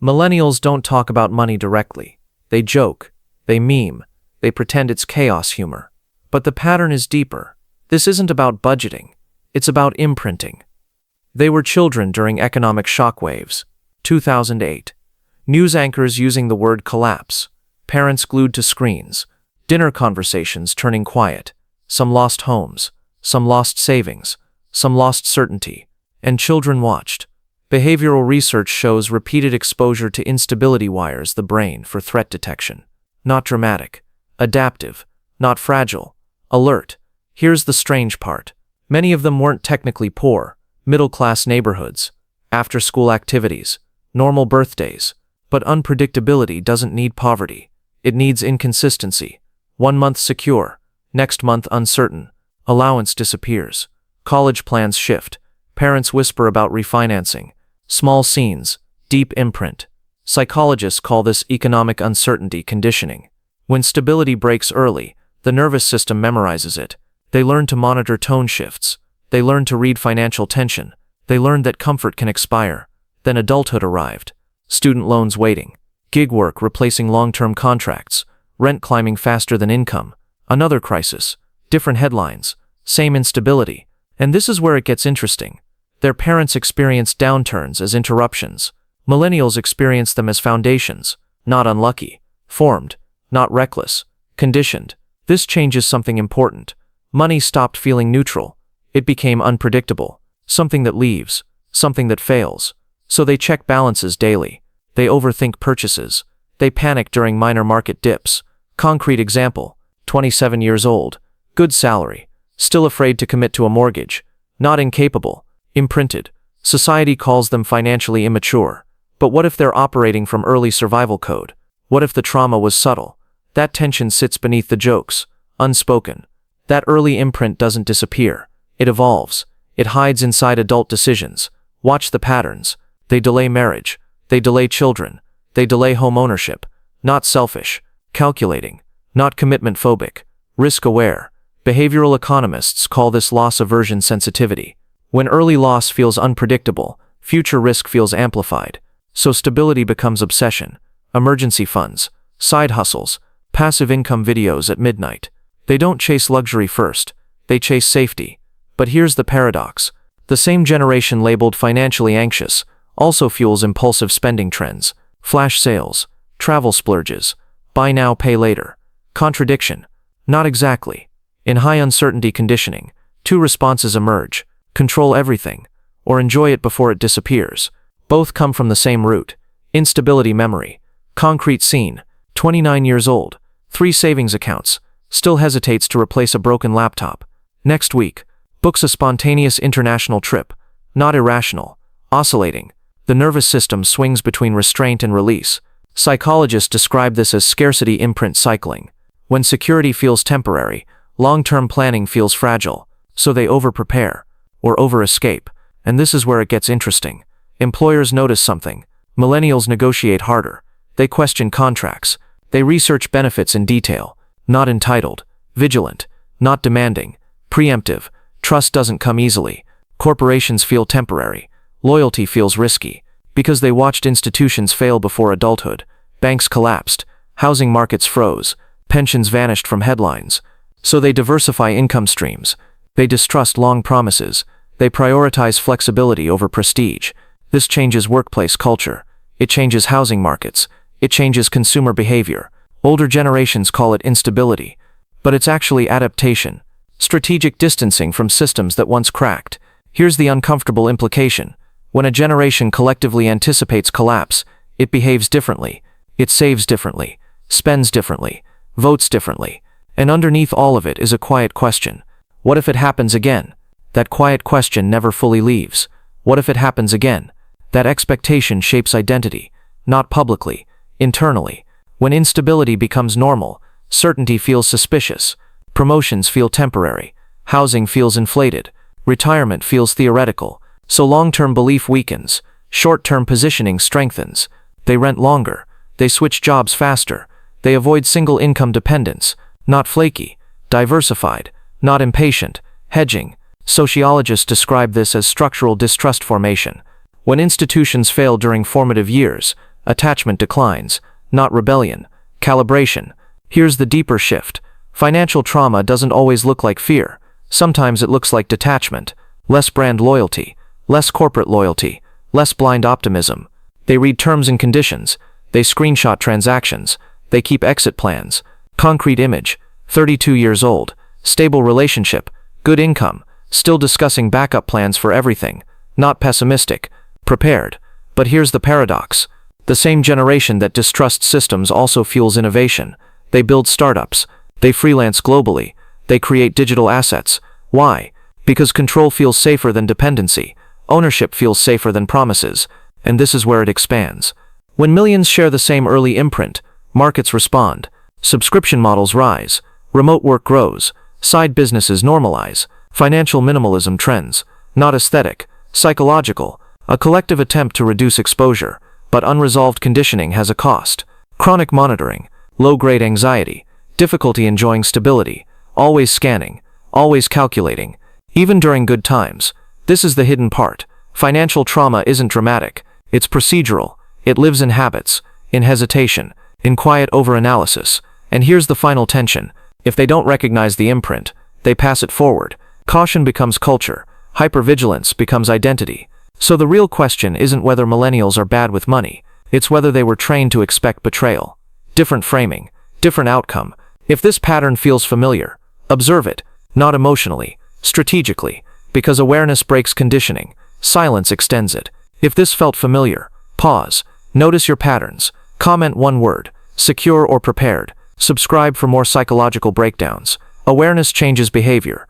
Millennials don't talk about money directly. They joke, they meme, they pretend it's chaos humor. But the pattern is deeper. This isn't about budgeting. It's about imprinting. They were children during economic shockwaves. 2008. News anchors using the word collapse. Parents glued to screens. Dinner conversations turning quiet. Some lost homes. Some lost savings. Some lost certainty. And children watched. Behavioral research shows repeated exposure to instability wires the brain for threat detection. Not dramatic. Adaptive. Not fragile. Alert. Here's the strange part. Many of them weren't technically poor. Middle-class neighborhoods. After-school activities. Normal birthdays. But unpredictability doesn't need poverty. It needs inconsistency. 1 month secure. Next month uncertain. Allowance disappears. College plans shift. Parents whisper about refinancing. Small scenes. Deep imprint. Psychologists call this economic uncertainty conditioning. When stability breaks early, the nervous system memorizes it. They learn to monitor tone shifts. They learn to read financial tension. They learn that comfort can expire. Then adulthood arrived. Student loans waiting. Gig work replacing long-term contracts. Rent climbing faster than income. Another crisis. Different headlines. Same instability. And this is where it gets interesting. Their parents experienced downturns as interruptions. Millennials experience them as foundations. Not unlucky. Formed. Not reckless. Conditioned. This changes something important. Money stopped feeling neutral. It became unpredictable. Something that leaves. Something that fails. So they check balances daily. They overthink purchases. They panic during minor market dips. Concrete example. 27 years old. Good salary. Still afraid to commit to a mortgage. Not incapable. Imprinted. Society calls them financially immature. But what if they're operating from early survival code? What if the trauma was subtle? That tension sits beneath the jokes. Unspoken. That early imprint doesn't disappear. It evolves. It hides inside adult decisions. Watch the patterns. They delay marriage. They delay children. They delay home ownership. Not selfish. Calculating. Not commitment phobic. Risk aware. Behavioral economists call this loss aversion sensitivity. When early loss feels unpredictable, future risk feels amplified. So stability becomes obsession. Emergency funds. Side hustles. Passive income videos at midnight. They don't chase luxury first. They chase safety. But here's the paradox. The same generation labeled financially anxious also fuels impulsive spending trends. Flash sales. Travel splurges. Buy now, pay later. Contradiction. Not exactly. In high uncertainty conditioning, two responses emerge. Control everything, or enjoy it before it disappears. Both come from the same root. Instability memory. Concrete scene. 29 years old. 3 savings accounts. Still hesitates to replace a broken laptop. Next week. Books a spontaneous international trip. Not irrational. Oscillating. The nervous system swings between restraint and release. Psychologists describe this as scarcity imprint cycling. When security feels temporary, long-term planning feels fragile. So they over-prepare. Or over-escape. And this is where it gets interesting. Employers notice something. Millennials negotiate harder. They question contracts. They research benefits in detail. Not entitled. Vigilant. Not demanding. Preemptive. Trust doesn't come easily. Corporations feel temporary. Loyalty feels risky. Because they watched institutions fail before adulthood. Banks collapsed. Housing markets froze. Pensions vanished from headlines. So they diversify income streams. They distrust long promises. They prioritize flexibility over prestige. This changes workplace culture. It changes housing markets. It changes consumer behavior. Older generations call it instability. But it's actually adaptation. Strategic distancing from systems that once cracked. Here's the uncomfortable implication. When a generation collectively anticipates collapse, it behaves differently. It saves differently. Spends differently. Votes differently. And underneath all of it is a quiet question. What if it happens again? That quiet question never fully leaves. What if it happens again? That expectation shapes identity. Not publicly. Internally. When instability becomes normal, certainty feels suspicious. Promotions feel temporary. Housing feels inflated. Retirement feels theoretical. So long-term belief weakens. Short-term positioning strengthens. They rent longer. They switch jobs faster. They avoid single-income dependence. Not flaky. Diversified. Not impatient. Hedging. Sociologists describe this as structural distrust formation. When institutions fail during formative years, attachment declines, not rebellion, calibration. Here's the deeper shift. Financial trauma doesn't always look like fear. Sometimes it looks like detachment, less brand loyalty, less corporate loyalty, less blind optimism. They read terms and conditions. They screenshot transactions. They keep exit plans. Concrete image, 32 years old, stable relationship, good income, still discussing backup plans for everything. Not pessimistic, prepared. But here's the paradox. The same generation that distrusts systems also fuels innovation. They build startups. They freelance globally. They create digital assets. Why? Because control feels safer than dependency. Ownership feels safer than promises. And this is where it expands. When millions share the same early imprint, markets respond. Subscription models rise. Remote work grows. Side businesses normalize. Financial minimalism trends. Not aesthetic, psychological. A collective attempt to reduce exposure. But unresolved conditioning has a cost. Chronic monitoring. Low-grade anxiety. Difficulty enjoying stability. Always scanning. Always calculating. Even during good times. This is the hidden part. Financial trauma isn't dramatic. It's procedural. It lives in habits, in hesitation, in quiet overanalysis. And here's the final tension. If they don't recognize the imprint, they pass it forward. Caution becomes culture. Hypervigilance becomes identity. So the real question isn't whether millennials are bad with money. It's whether they were trained to expect betrayal. Different framing. Different outcome. If this pattern feels familiar, observe it. Not emotionally, strategically. Because awareness breaks conditioning. Silence extends it. If this felt familiar, pause. Notice your patterns. Comment one word. Secure or prepared. Subscribe for more psychological breakdowns. Awareness changes behavior.